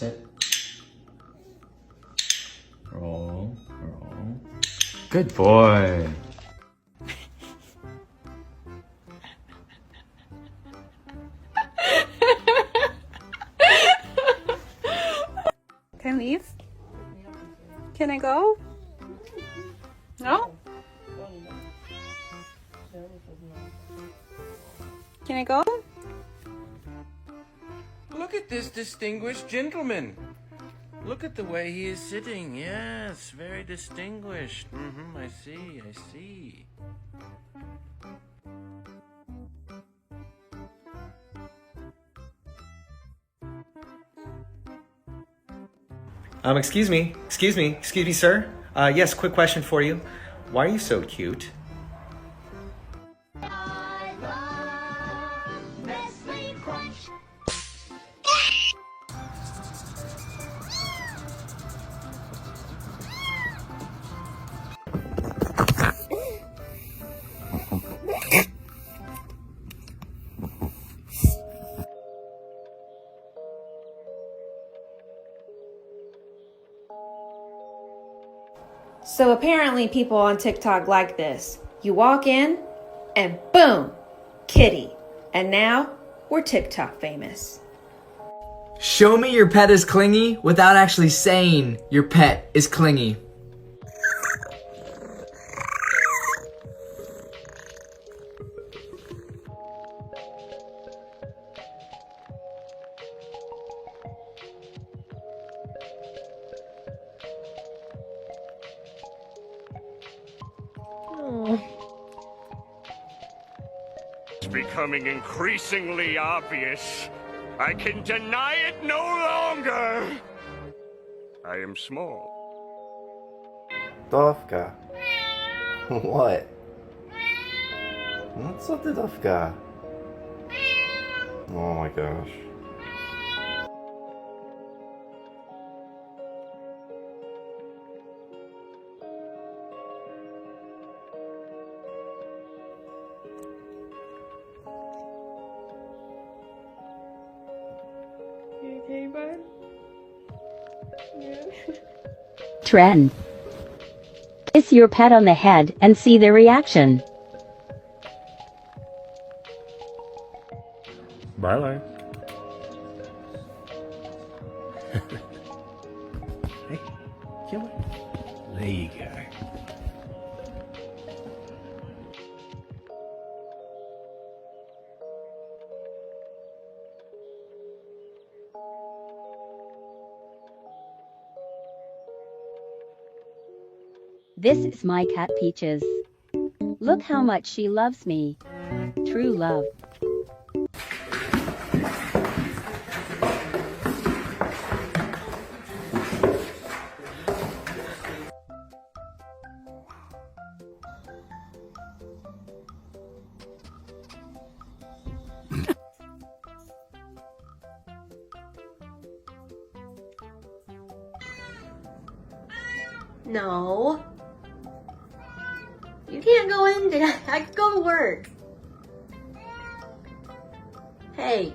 Sit. Roll, roll. Good boy. Can I leave? Can I go? No? Can I go? Look at this distinguished gentleman. Look at the way he is sitting. Yes, very distinguished. I see, I see. Excuse me, sir. Yes, quick question for you. Why are you so cute? So apparently people on TikTok like this. You walk in and boom, kitty. And now we're TikTok famous. Show me your pet is clingy without actually saying your pet is clingy. It's becoming increasingly obvious. I can deny it no longer. I am small. Dovka. What? Co ty, Dovka? Oh my gosh. You okay, bud? Yeah. Trend. Kiss your pet on the head and see their reaction. Bye, Larry. Hey, come on. There you go. This is my cat Peaches. Look how much she loves me. True love. No. You can't go in today. I could go to work. Hey,